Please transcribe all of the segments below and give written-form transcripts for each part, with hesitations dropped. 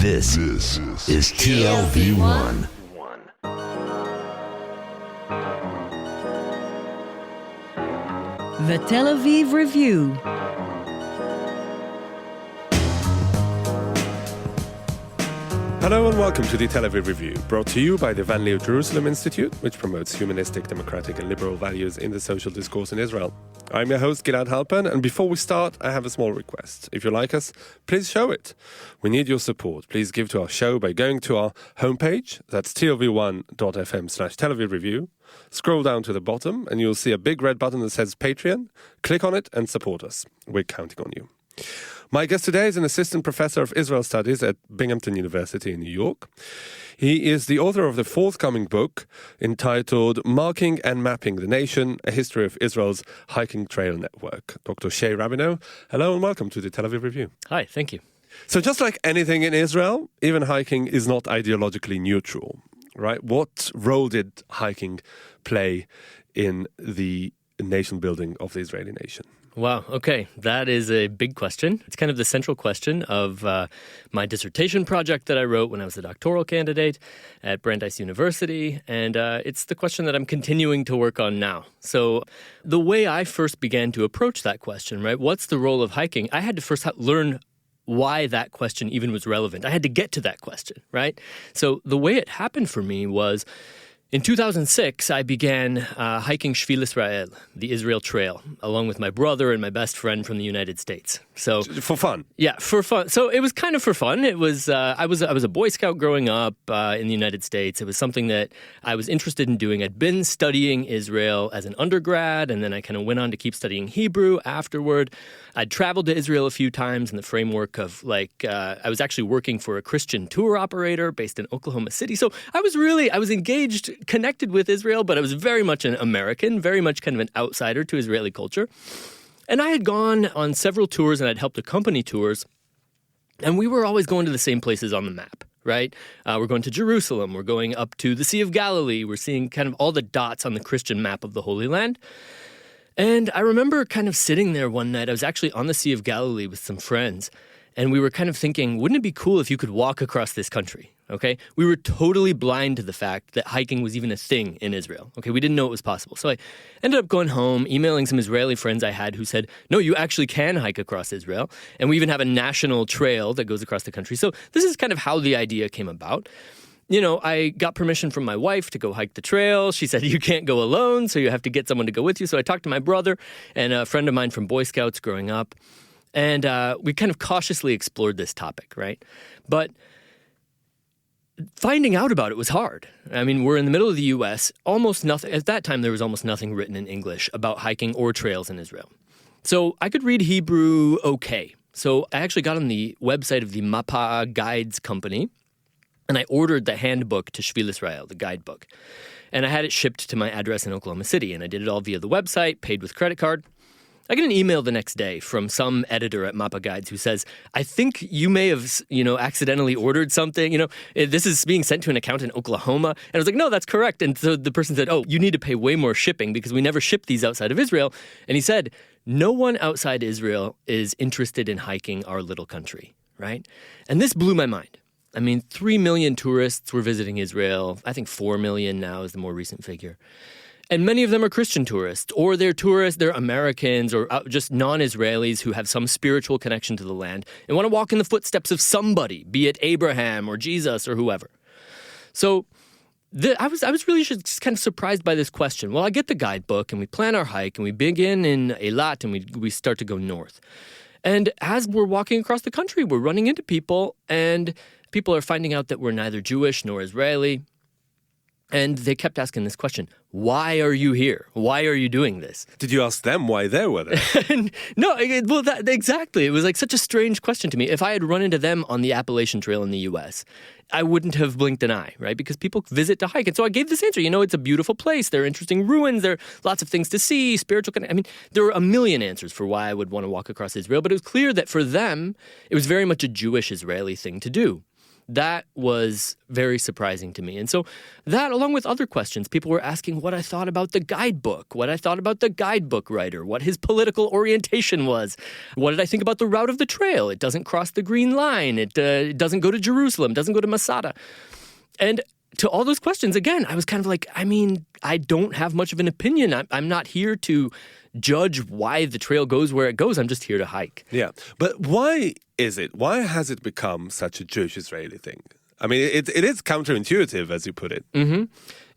This is TLV1. The Tel Aviv Review. Hello and welcome to the Tel Aviv Review, brought to you by the Van Leo Jerusalem Institute, which promotes humanistic, democratic and liberal values in the social discourse in Israel. I'm your host, Gilad Halpern, and before we start, I have a small request. If you like us, please show it. We need your support. Please give to our show by going to our homepage, that's tlv1.fm/Tel Aviv Review. Scroll down to the bottom and you'll see a big red button that says Patreon. Click on it and support us. We're counting on you. My guest today is an assistant professor of Israel Studies at Binghamton University in New York. He is the author of the forthcoming book entitled Marking and Mapping the Nation, A History of Israel's Hiking Trail Network. Dr. Shay Rabineau, hello and welcome to the Tel Aviv Review. Hi, thank you. So just like anything in Israel, even hiking is not ideologically neutral, right? What role did hiking play in the nation building of the Israeli nation? Wow, okay, that is a big question. It's kind of the central question of my dissertation project that I wrote when I was a doctoral candidate at Brandeis University, and it's the question that I'm continuing to work on now. So the way I first began to approach that question, right, what's the role of hiking? I had to first learn why that question even was relevant. I had to get to that question, right? So the way it happened for me was in 2006, I began hiking Shvil Israel, the Israel Trail, along with my brother and my best friend from the United States. So for fun? Yeah, for fun. So it was kind of for fun. It was I was a Boy Scout growing up in the United States. It was something that I was interested in doing. I'd been studying Israel as an undergrad, and then I kind of went on to keep studying Hebrew afterward. I'd traveled to Israel a few times in the framework of I was actually working for a Christian tour operator based in Oklahoma City. So I was engaged, connected with Israel, but I was very much an American, very much kind of an outsider to Israeli culture. And I had gone on several tours and I'd helped accompany tours. And we were always going to the same places on the map, right? We're going to Jerusalem. We're going up to the Sea of Galilee. We're seeing kind of all the dots on the Christian map of the Holy Land. And I remember kind of sitting there one night. I was actually on the Sea of Galilee with some friends. And we were kind of thinking, wouldn't it be cool if you could walk across this country? Okay, we were totally blind to the fact that hiking was even a thing in Israel. Okay, we didn't know it was possible. So I ended up going home, emailing some Israeli friends I had who said, no, you actually can hike across Israel. And we even have a national trail that goes across the country. So this is kind of how the idea came about. You know, I got permission from my wife to go hike the trail. She said, you can't go alone, so you have to get someone to go with you. So I talked to my brother and a friend of mine from Boy Scouts growing up. And we kind of cautiously explored this topic, right? But finding out about it was hard. I mean, we're in the middle of the U.S. Almost nothing. At that time, there was almost nothing written in English about hiking or trails in Israel. So I could read Hebrew okay. So I actually got on the website of the Mapa Guides Company, and I ordered the handbook to Shvil Israel, the guidebook. And I had it shipped to my address in Oklahoma City, and I did it all via the website, paid with credit card. I get an email the next day from some editor at Mapa Guides who says, I think you may have, accidentally ordered something. This is being sent to an account in Oklahoma. And I was like, no, that's correct. And so the person said, oh, you need to pay way more shipping because we never ship these outside of Israel. And he said, no one outside Israel is interested in hiking our little country, right? And this blew my mind. I mean, 3 million tourists were visiting Israel. I think 4 million now is the more recent figure. And many of them are Christian tourists, or they're Americans, or just non-Israelis who have some spiritual connection to the land and want to walk in the footsteps of somebody, be it Abraham or Jesus or whoever. So I was really just kind of surprised by this question. Well, I get the guidebook and we plan our hike and we begin in Eilat and we start to go north. And as we're walking across the country, we're running into people and people are finding out that we're neither Jewish nor Israeli. And they kept asking this question, why are you here? Why are you doing this? Did you ask them why they were there? No, exactly. It was like such a strange question to me. If I had run into them on the Appalachian Trail in the U.S., I wouldn't have blinked an eye, right? Because people visit to hike. And so I gave this answer. It's a beautiful place. There are interesting ruins. There are lots of things to see, spiritual. I mean, there were a million answers for why I would want to walk across Israel. But it was clear that for them, it was very much a Jewish-Israeli thing to do. That was very surprising to me. And so that, along with other questions, people were asking what I thought about the guidebook, what I thought about the guidebook writer, what his political orientation was. What did I think about the route of the trail? It doesn't cross the Green Line. It doesn't go to Jerusalem, doesn't go to Masada. And to all those questions, again, I was kind of like, I mean, I don't have much of an opinion. I'm not here to judge why the trail goes where it goes. I'm just here to hike. Yeah. But why is it? Why has it become such a Jewish-Israeli thing? I mean, it is counterintuitive, as you put it. Mm-hmm.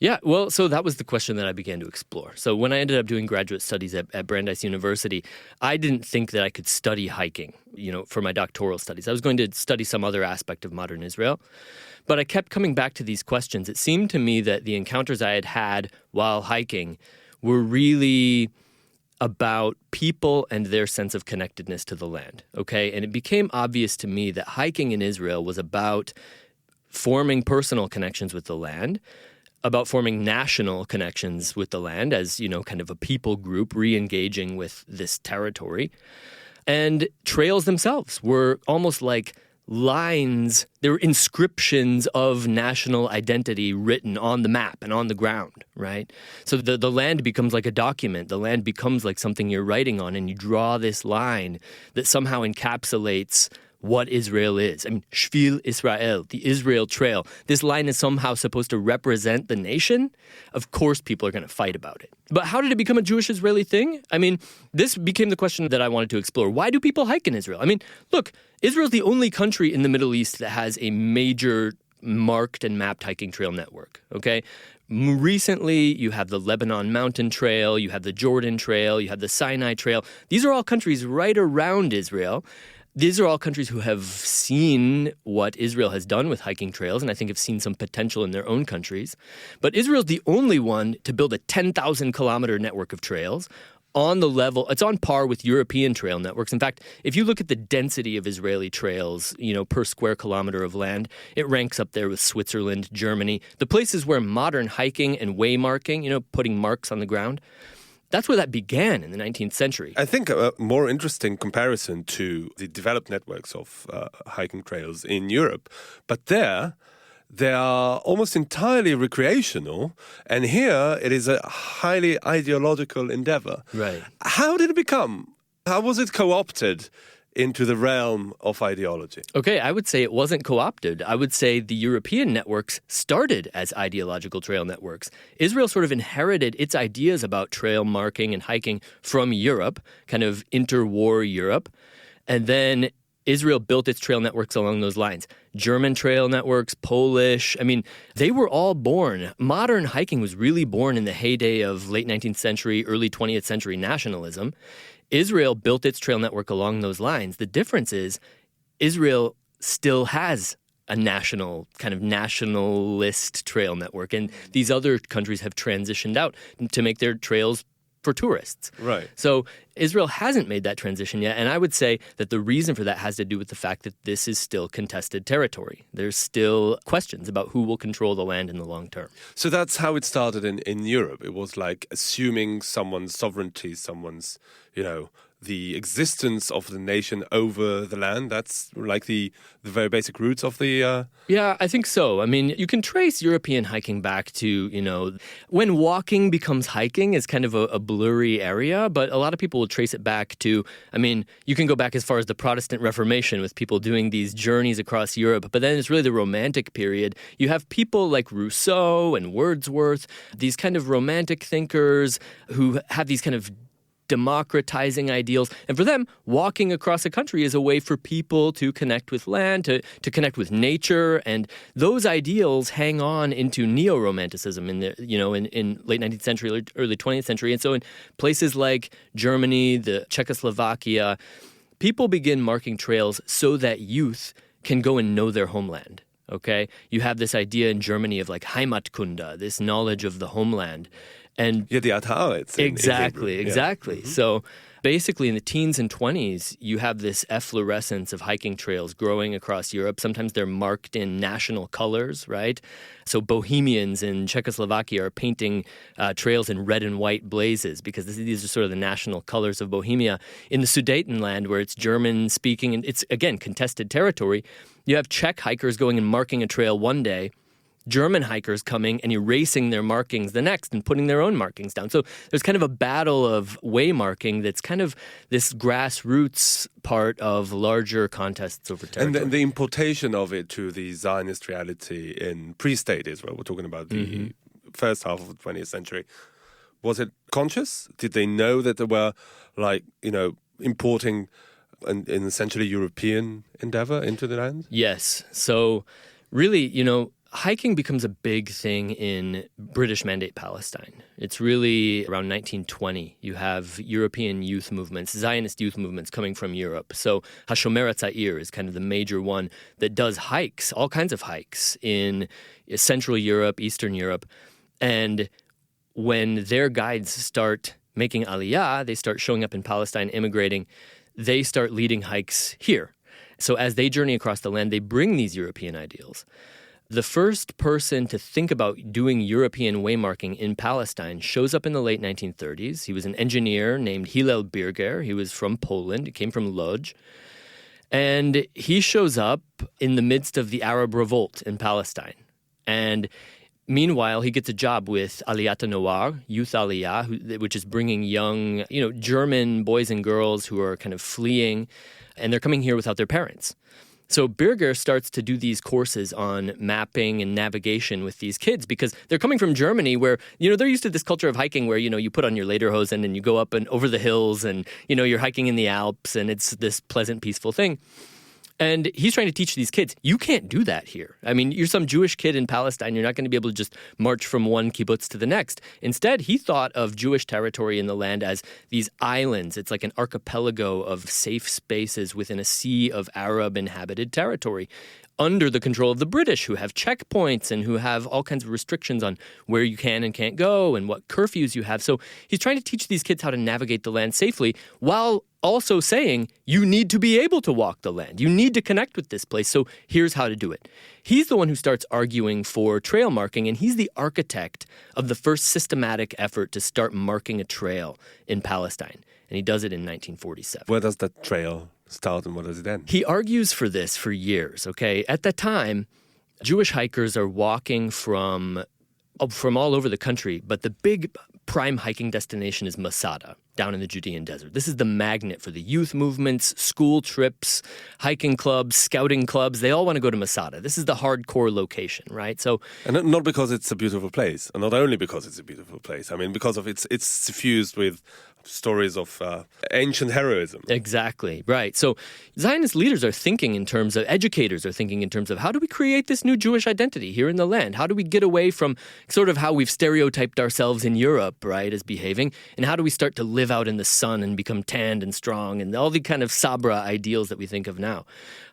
Yeah, well, so that was the question that I began to explore. So when I ended up doing graduate studies at Brandeis University, I didn't think that I could study hiking, for my doctoral studies. I was going to study some other aspect of modern Israel. But I kept coming back to these questions. It seemed to me that the encounters I had had while hiking were really about people and their sense of connectedness to the land, okay? And it became obvious to me that hiking in Israel was about forming personal connections with the land, about forming national connections with the land as, kind of a people group re-engaging with this territory. And trails themselves were almost like lines, there were inscriptions of national identity written on the map and on the ground, right? So the land becomes like a document. The land becomes like something you're writing on, and you draw this line that somehow encapsulates what Israel is. I mean, Shvil Israel, the Israel Trail. This line is somehow supposed to represent the nation. Of course, people are going to fight about it. But how did it become a Jewish-Israeli thing? I mean, this became the question that I wanted to explore. Why do people hike in Israel? I mean, look, Israel's the only country in the Middle East that has a major marked and mapped hiking trail network, okay? Recently, you have the Lebanon Mountain Trail, you have the Jordan Trail, you have the Sinai Trail. These are all countries right around Israel. These are all countries who have seen what Israel has done with hiking trails, and I think have seen some potential in their own countries. But Israel's the only one to build a 10,000-kilometer network of trails on the level, it's on par with European trail networks. In fact, if you look at the density of Israeli trails, per square kilometer of land, it ranks up there with Switzerland, Germany, the places where modern hiking and waymarking, putting marks on the ground, that's where that began in the 19th century. I think a more interesting comparison to the developed networks of hiking trails in Europe. But there, they are almost entirely recreational, and here it is a highly ideological endeavor. Right. How did it become? How was it co-opted into the realm of ideology? Okay, I would say it wasn't co-opted. I would say the European networks started as ideological trail networks. Israel sort of inherited its ideas about trail marking and hiking from Europe, kind of interwar Europe, and then Israel built its trail networks along those lines. German trail networks, Polish, they were all born. Modern hiking was really born in the heyday of late 19th century, early 20th century nationalism. Israel built its trail network along those lines. The difference is Israel still has a kind of nationalist trail network, and these other countries have transitioned out to make their trails for tourists. Right. So Israel hasn't made that transition yet, and I would say that the reason for that has to do with the fact that this is still contested territory. There's still questions about who will control the land in the long term. So that's how it started in Europe. It was like assuming someone's sovereignty, someone's, the existence of the nation over the land. That's like the very basic roots of the... Yeah, I think so. You can trace European hiking back to, when walking becomes hiking is kind of a blurry area, but a lot of people will trace it back to, you can go back as far as the Protestant Reformation with people doing these journeys across Europe, but then it's really the Romantic period. You have people like Rousseau and Wordsworth, these kind of romantic thinkers who have these kind of democratizing ideals. And for them, walking across a country is a way for people to connect with land, to connect with nature. And those ideals hang on into neo-romanticism in late 19th century, early 20th century. And so in places like Germany, the Czechoslovakia, people begin marking trails so that youth can go and know their homeland. Okay? You have this idea in Germany of like Heimatkunde, this knowledge of the homeland. And yediat. Exactly. Mm-hmm. So basically in the teens and 20s, you have this efflorescence of hiking trails growing across Europe. Sometimes they're marked in national colors, right? So Bohemians in Czechoslovakia are painting trails in red and white blazes because these are sort of the national colors of Bohemia. In the Sudetenland, where it's German-speaking, and it's, again, contested territory, you have Czech hikers going and marking a trail one day, German hikers coming and erasing their markings the next and putting their own markings down. So there's kind of a battle of way marking that's kind of this grassroots part of larger contests over territory. And the importation of it to the Zionist reality in pre-state Israel, we're talking about the first half of the 20th century, was it conscious? Did they know that they were, importing an essentially European endeavor into the land? Yes. So really, hiking becomes a big thing in British Mandate Palestine. It's really around 1920. You have European youth movements, Zionist youth movements coming from Europe. So HaShomer HaTzair is kind of the major one that does hikes, all kinds of hikes in Central Europe, Eastern Europe. And when their guides start making aliyah, they start showing up in Palestine, immigrating, they start leading hikes here. So as they journey across the land, they bring these European ideals. The first person to think about doing European waymarking in Palestine shows up in the late 1930s. He was an engineer named Hillel Birger. He was from Poland. He came from Lodz. And he shows up in the midst of the Arab revolt in Palestine. And meanwhile, he gets a job with Aliyat Noar, Youth Aliyah, which is bringing young, German boys and girls who are kind of fleeing, and they're coming here without their parents. So Birger starts to do these courses on mapping and navigation with these kids because they're coming from Germany where, they're used to this culture of hiking where, you put on your lederhosen and you go up and over the hills and, you're hiking in the Alps and it's this pleasant, peaceful thing. And he's trying to teach these kids, you can't do that here. I mean, you're some Jewish kid in Palestine. You're not going to be able to just march from one kibbutz to the next. Instead, he thought of Jewish territory in the land as these islands. It's like an archipelago of safe spaces within a sea of Arab inhabited territory under the control of the British, who have checkpoints and who have all kinds of restrictions on where you can and can't go and what curfews you have. So he's trying to teach these kids how to navigate the land safely while also saying you need to be able to walk the land. You need to connect with this place. So here's how to do it. He's the one who starts arguing for trail marking, and he's the architect of the first systematic effort to start marking a trail in Palestine. And he does it in 1947. Where does that trail start and what does it end? He argues for this for years, okay? At that time, Jewish hikers are walking from all over the country, but the big prime hiking destination is Masada, down in the Judean desert. This is the magnet for the youth movements, school trips, hiking clubs, scouting clubs. They all want to go to Masada. This is the hardcore location, right? So, and not because it's a beautiful place, and not only because it's a beautiful place. I mean, because of it's suffused with stories of ancient heroism. Exactly, right. So Zionist leaders are thinking in terms of, educators are thinking in terms of how do we create this new Jewish identity here in the land? How do we get away from sort of how we've stereotyped ourselves in Europe, right, as behaving? And how do we start to live out in the sun and become tanned and strong and all the kind of Sabra ideals that we think of now?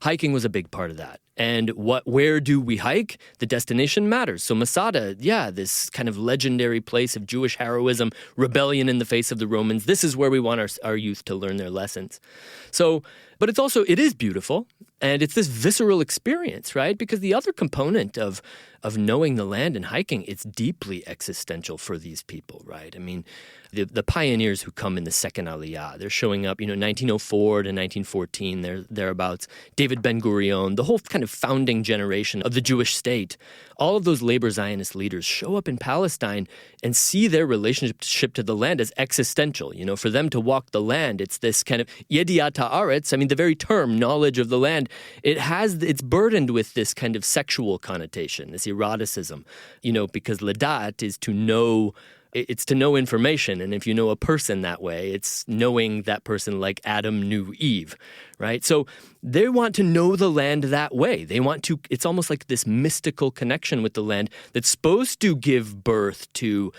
Hiking was a big part of that. And where do we hike? The destination matters. So Masada, this kind of legendary place of Jewish heroism, rebellion in the face of the Romans. This is where we want our youth to learn their lessons. So, but it is beautiful. And it's this visceral experience, right? Because the other component of knowing the land and hiking, it's deeply existential for these people, right? I mean, the pioneers who come in the second Aliyah, they're showing up, 1904 to 1914, thereabouts. David Ben-Gurion, the whole kind of founding generation of the Jewish state. All of those labor Zionist leaders show up in Palestine and see their relationship to the land as existential. For them to walk the land, it's this kind of yediat haaretz. I mean, the very term, knowledge of the land, it's burdened with this kind of sexual connotation, this eroticism, because ladat is to know. It's to know information, and if you know a person that way, it's knowing that person like Adam knew Eve, right? So they want to know the land that way. It's almost like this mystical connection with the land that's supposed to give birth to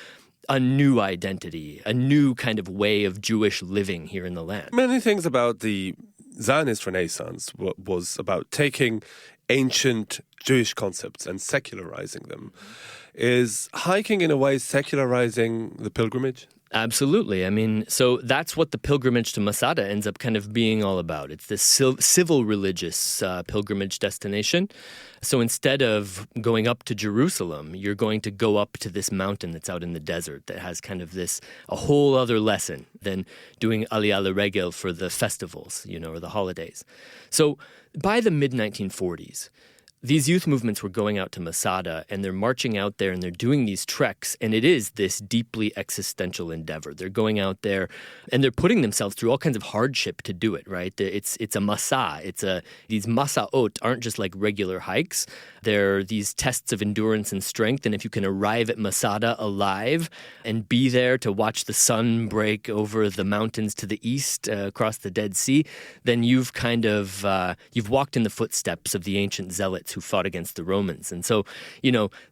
a new identity, a new kind of way of Jewish living here in the land. Many things about the Zionist Renaissance was about taking ancient Jewish concepts and secularizing them. Is hiking in a way secularizing the pilgrimage? Absolutely. I mean, so that's what the pilgrimage to Masada ends up kind of being all about. It's this civil religious pilgrimage destination. So instead of going up to Jerusalem, you're going to go up to this mountain that's out in the desert that has kind of a whole other lesson than doing Aliyah L'Regel for the festivals, or the holidays. So by the mid-1940s, these youth movements were going out to Masada, and they're marching out there, and they're doing these treks, and it is this deeply existential endeavor. They're going out there, and they're putting themselves through all kinds of hardship to do it, right? It's a masa. These masaot aren't just like regular hikes. They're these tests of endurance and strength, and if you can arrive at Masada alive and be there to watch the sun break over the mountains to the east across the Dead Sea, then you've kind of you've walked in the footsteps of the ancient zealots who fought against the Romans. And so,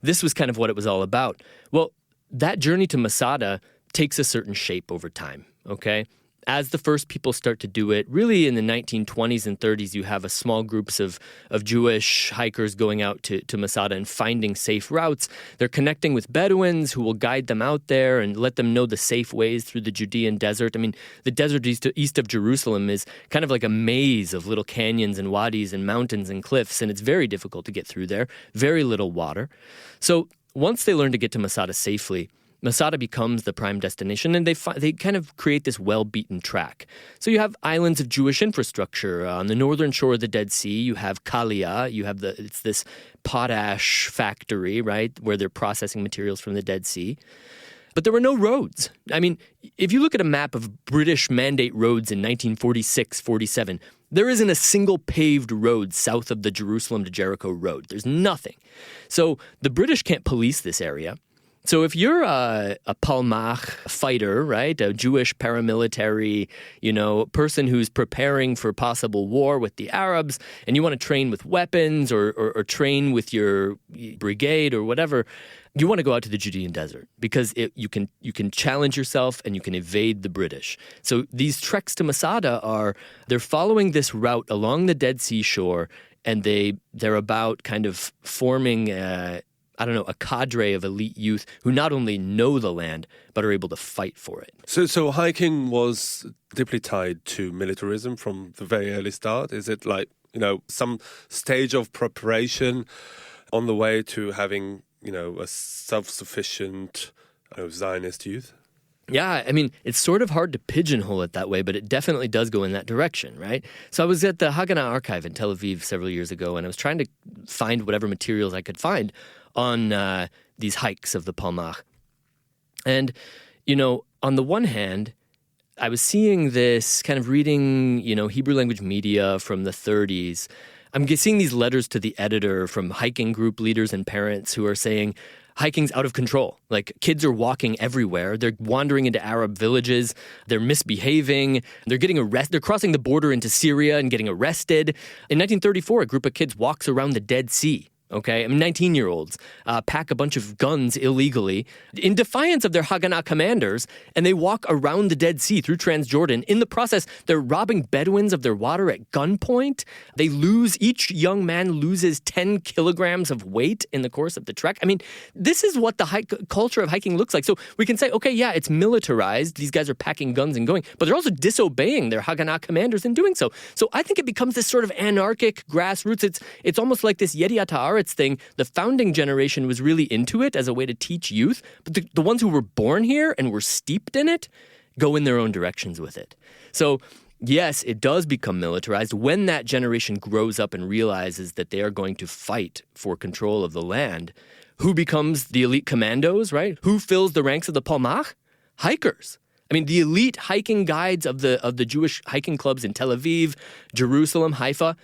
this was kind of what it was all about. Well, that journey to Masada takes a certain shape over time, okay? As the first people start to do it, really in the 1920s and 30s, you have a small groups of Jewish hikers going out to Masada and finding safe routes. They're connecting with Bedouins who will guide them out there and let them know the safe ways through the Judean desert. I mean, the desert east of Jerusalem is kind of like a maze of little canyons and wadis and mountains and cliffs, and it's very difficult to get through there. Very little water. So once they learn to get to Masada safely, Masada becomes the prime destination, and they kind of create this well-beaten track. So you have islands of Jewish infrastructure. On the northern shore of the Dead Sea, you have Kalia. You have it's this potash factory, right, where they're processing materials from the Dead Sea. But there were no roads. I mean, if you look at a map of British Mandate roads in 1946, 47, there isn't a single paved road south of the Jerusalem to Jericho road. There's nothing. So the British can't police this area. So if you're a Palmach fighter, right, a Jewish paramilitary, person who's preparing for possible war with the Arabs, and you want to train with weapons or train with your brigade or whatever, you want to go out to the Judean desert because you can challenge yourself and you can evade the British. So these treks to Masada they're following this route along the Dead Sea shore, and they're about kind of forming a cadre of elite youth who not only know the land, but are able to fight for it. So hiking was deeply tied to militarism from the very early start. Is it like, some stage of preparation on the way to having, a self-sufficient Zionist youth? Yeah, I mean, it's sort of hard to pigeonhole it that way, but it definitely does go in that direction, right? So I was at the Haganah Archive in Tel Aviv several years ago, and I was trying to find whatever materials I could find on these hikes of the Palmach. And, on the one hand, I was seeing this kind of reading, Hebrew language media from the 30s. I'm seeing these letters to the editor from hiking group leaders and parents who are saying, hiking's out of control. Like, kids are walking everywhere. They're wandering into Arab villages. They're misbehaving. They're getting arrested. They're crossing the border into Syria and getting arrested. In 1934, a group of kids walks around the Dead Sea. Okay, 19-year-olds pack a bunch of guns illegally in defiance of their Haganah commanders, and they walk around the Dead Sea through Transjordan. In the process, they're robbing Bedouins of their water at gunpoint. Each young man loses 10 kilograms of weight in the course of the trek. I mean, this is what the culture of hiking looks like. So we can say, okay, yeah, it's militarized. These guys are packing guns and going, but they're also disobeying their Haganah commanders in doing so. So I think it becomes this sort of anarchic grassroots. It's almost like this yediat thing. The founding generation was really into it as a way to teach youth, but the ones who were born here and were steeped in it go in their own directions with it. So yes, it does become militarized when that generation grows up and realizes that they are going to fight for control of the land. Who becomes the elite commandos, right? Who fills the ranks of the Palmach? Hikers. I mean, the elite hiking guides of the Jewish hiking clubs in Tel Aviv, Jerusalem, Haifa,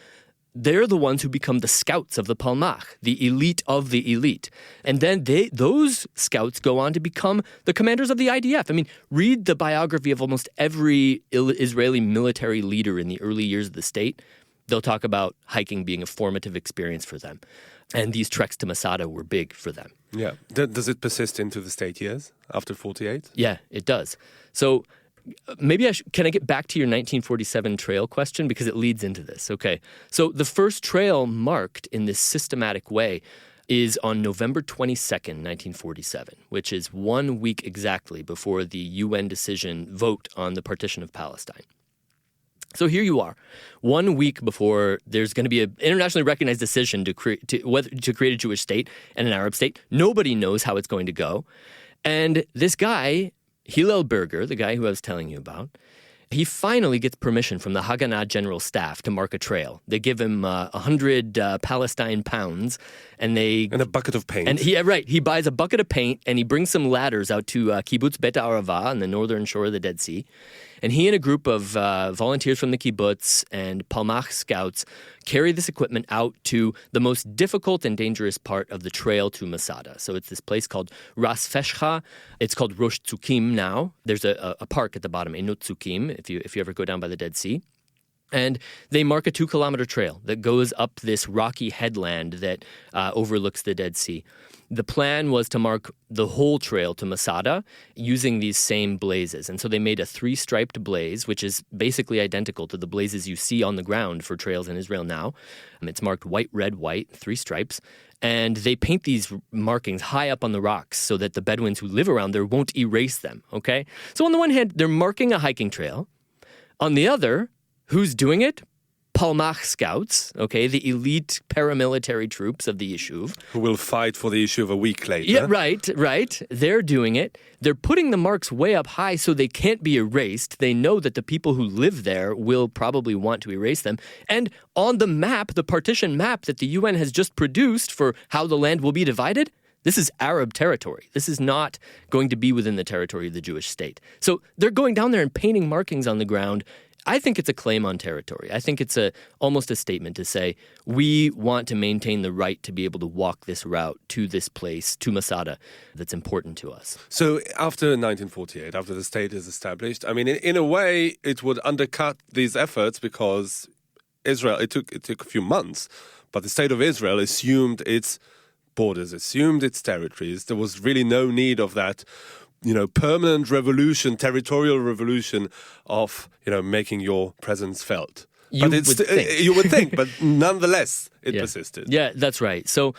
they're the ones who become the scouts of the Palmach, the elite of the elite. And then those scouts go on to become the commanders of the IDF. I mean, read the biography of almost every Israeli military leader in the early years of the state. They'll talk about hiking being a formative experience for them. And these treks to Masada were big for them. Yeah. Does it persist into the state years after 48? Yeah, it does. So maybe can I get back to your 1947 trail question? Because it leads into this. Okay. So the first trail marked in this systematic way is on November 22nd, 1947, which is 1 week exactly before the UN decision vote on the partition of Palestine. So here you are, 1 week before there's going to be an internationally recognized decision to create a Jewish state and an Arab state. Nobody knows how it's going to go. And this guy, Hillel Berger, the guy who I was telling you about, he finally gets permission from the Haganah General Staff to mark a trail. They give him 100 Palestine pounds, and a bucket of paint. And he buys a bucket of paint, and he brings some ladders out to Kibbutz Bet Arava on the northern shore of the Dead Sea. And he and a group of volunteers from the kibbutz and Palmach scouts carry this equipment out to the most difficult and dangerous part of the trail to Masada. So it's this place called Ras Feshcha. It's called Rosh Tzukim now. There's a park at the bottom, Enot Tzukim, if you ever go down by the Dead Sea. And they mark a 2-kilometer trail that goes up this rocky headland that overlooks the Dead Sea. The plan was to mark the whole trail to Masada using these same blazes. And so they made a 3-striped blaze, which is basically identical to the blazes you see on the ground for trails in Israel now. It's marked white, red, white, 3 stripes. And they paint these markings high up on the rocks so that the Bedouins who live around there won't erase them, okay? So on the one hand, they're marking a hiking trail. On the other, who's doing it? Palmach scouts, okay, the elite paramilitary troops of the Yishuv. Who will fight for the Yishuv a week later. Yeah, right. They're doing it. They're putting the marks way up high so they can't be erased. They know that the people who live there will probably want to erase them. And on the map, the partition map that the UN has just produced for how the land will be divided, this is Arab territory. This is not going to be within the territory of the Jewish state. So they're going down there and painting markings on the ground. I think it's a claim on territory. I think it's almost a statement to say, we want to maintain the right to be able to walk this route to this place, to Masada, that's important to us. So after 1948, after the state is established, I mean, in a way, it would undercut these efforts because Israel, it took a few months, but the state of Israel assumed its borders, assumed its territories. There was really no need of that permanent revolution, territorial revolution of, making your presence felt. You would think, but nonetheless, it persisted. Yeah, that's right. So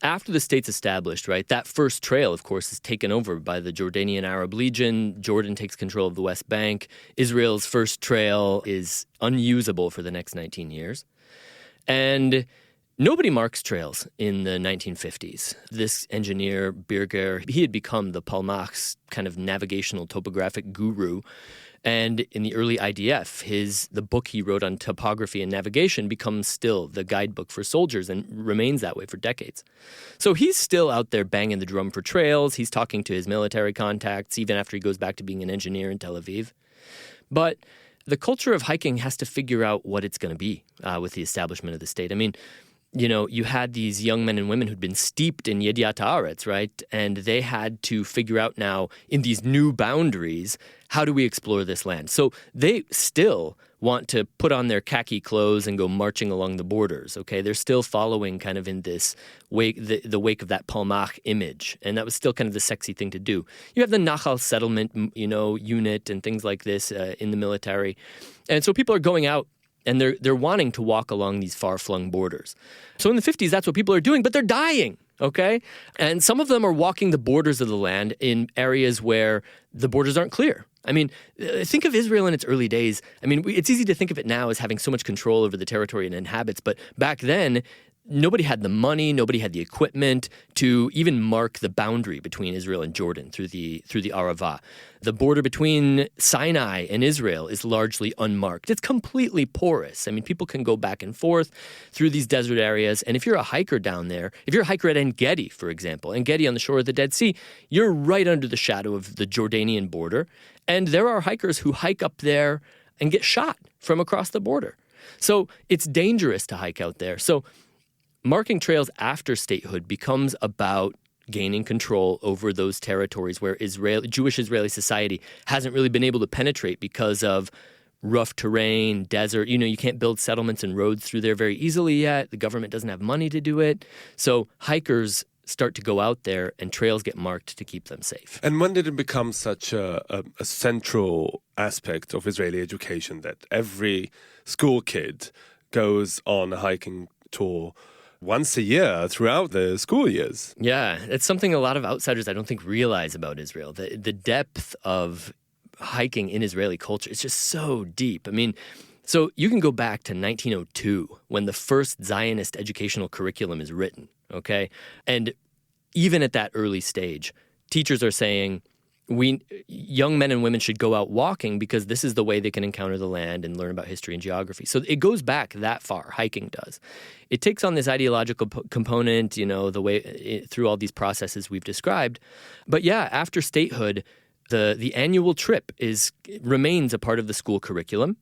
after the state's established, right, that first trail, of course, is taken over by the Jordanian Arab Legion. Jordan takes control of the West Bank. Israel's first trail is unusable for the next 19 years. And nobody marks trails in the 1950s. This engineer, Birger, he had become the Palmach's kind of navigational topographic guru. And in the early IDF, the book he wrote on topography and navigation becomes still the guidebook for soldiers and remains that way for decades. So he's still out there banging the drum for trails. He's talking to his military contacts, even after he goes back to being an engineer in Tel Aviv. But the culture of hiking has to figure out what it's going to be with the establishment of the state. I mean, you had these young men and women who'd been steeped in yediat haaretz, right? And they had to figure out now, in these new boundaries, how do we explore this land? So they still want to put on their khaki clothes and go marching along the borders, okay? They're still following kind of in this wake, the wake of that Palmach image. And that was still kind of the sexy thing to do. You have the Nachal settlement, unit and things like this in the military. And so people are going out and they're wanting to walk along these far-flung borders. So in the 50s, that's what people are doing, but they're dying, okay? And some of them are walking the borders of the land in areas where the borders aren't clear. I mean, think of Israel in its early days. I mean, it's easy to think of it now as having so much control over the territory it inhabits, but back then, nobody had the money, nobody had the equipment to even mark the boundary between Israel and Jordan through the Arava. The border between Sinai and Israel is largely unmarked. It's completely porous. I mean, people can go back and forth through these desert areas. And if you're a hiker down there, if you're a hiker at En-Gedi, for example, En-Gedi on the shore of the Dead Sea, you're right under the shadow of the Jordanian border. And there are hikers who hike up there and get shot from across the border. So it's dangerous to hike out there. So marking trails after statehood becomes about gaining control over those territories where Jewish Israeli society hasn't really been able to penetrate because of rough terrain, desert. You can't build settlements and roads through there very easily yet. The government doesn't have money to do it. So hikers start to go out there and trails get marked to keep them safe. And when did it become such a central aspect of Israeli education that every school kid goes on a hiking tour once a year throughout the school years. Yeah, it's something a lot of outsiders I don't think realize about Israel. The depth of hiking in Israeli culture is just so deep. I mean, so you can go back to 1902 when the first Zionist educational curriculum is written, okay? And even at that early stage, teachers are saying, young men and women should go out walking because this is the way they can encounter the land and learn about history and geography. So it goes back that far, hiking does. It takes on this ideological component, the way through all these processes we've described. But yeah, after statehood, the annual trip remains a part of the school curriculum.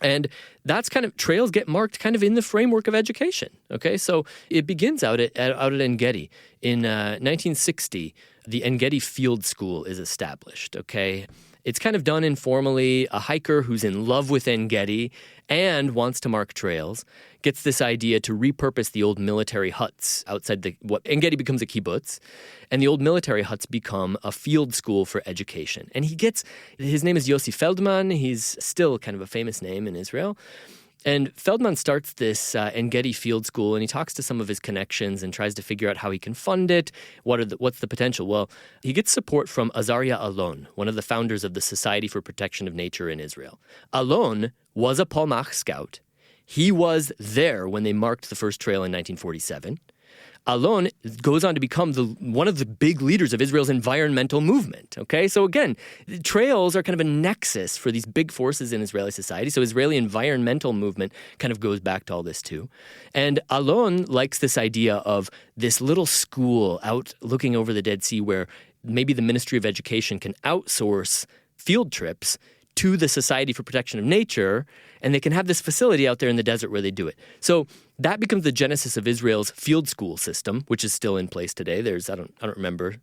And that's trails get marked kind of in the framework of education, okay? So it begins out at En-Gedi. In 1960, the En-Gedi Field School is established, okay? It's kind of done informally. A hiker who's in love with En-Gedi and wants to mark trails gets this idea to repurpose the old military huts outside what En-Gedi becomes a kibbutz, and the old military huts become a field school for education. And his name is Yossi Feldman. He's still kind of a famous name in Israel. And Feldman starts this En-Gedi Field School, and he talks to some of his connections and tries to figure out how he can fund it. What's the potential? Well, he gets support from Azaria Alon, one of the founders of the Society for Protection of Nature in Israel. Alon was a Palmach scout. He was there when they marked the first trail in 1947. Alon goes on to become one of the big leaders of Israel's environmental movement, okay? So again, trails are kind of a nexus for these big forces in Israeli society. So Israeli environmental movement kind of goes back to all this too. And Alon likes this idea of this little school out looking over the Dead Sea where maybe the Ministry of Education can outsource field trips to the Society for Protection of Nature, and they can have this facility out there in the desert where they do it. So that becomes the genesis of Israel's field school system, which is still in place today. I don't remember,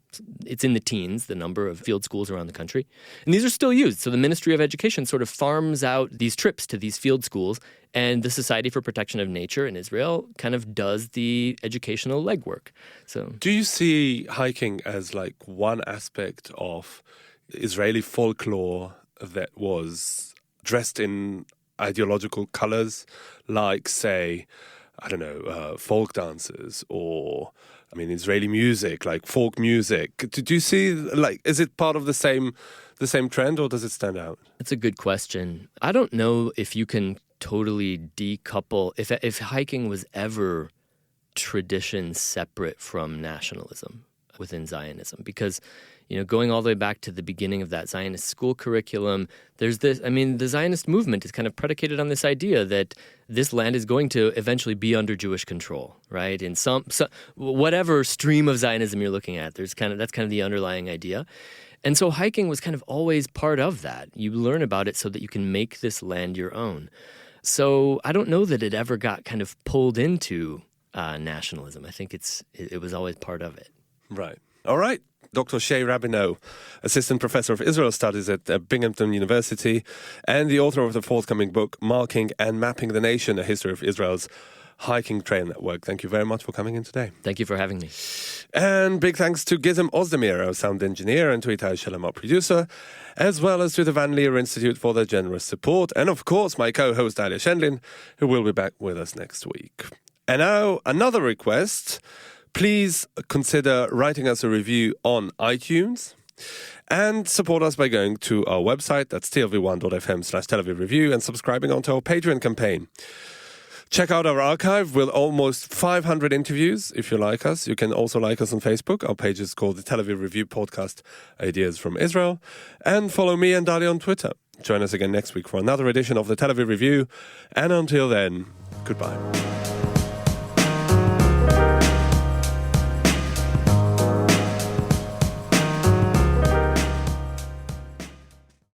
it's in the teens, the number of field schools around the country. And these are still used. So the Ministry of Education sort of farms out these trips to these field schools, and the Society for Protection of Nature in Israel kind of does the educational legwork. So, do you see hiking as like one aspect of Israeli folklore that was dressed in ideological colors, like, say, folk dances or, Israeli music, like folk music? Do you see, is it part of the same trend, or does it stand out? That's a good question. I don't know if you can totally decouple, if hiking was ever tradition separate from nationalism within Zionism, because going all the way back to the beginning of that Zionist school curriculum, there's this, the Zionist movement is kind of predicated on this idea that this land is going to eventually be under Jewish control, right? In some whatever stream of Zionism you're looking at, that's kind of the underlying idea. And so hiking was kind of always part of that. You learn about it so that you can make this land your own. So I don't know that it ever got kind of pulled into nationalism. I think it was always part of it. Right. All right. Dr. Shay Rabineau, Assistant Professor of Israel Studies at Binghamton University and the author of the forthcoming book, Marking and Mapping the Nation, A History of Israel's Hiking Trail Network. Thank you very much for coming in today. Thank you for having me. And big thanks to Gizem Ozdemir, our sound engineer, and to Itai Shalom, our producer, as well as to the Van Leer Institute for their generous support, and of course my co-host Dalia Shendlin, who will be back with us next week. And now, another request. Please consider writing us a review on iTunes and support us by going to our website, that's tlv1.fm/Tel Aviv Review, and subscribing onto our Patreon campaign. Check out our archive with almost 500 interviews if you like us. You can also like us on Facebook. Our page is called the Tel Aviv Review Podcast, Ideas from Israel. And follow me and Dalia on Twitter. Join us again next week for another edition of the Tel Aviv Review. And until then, goodbye.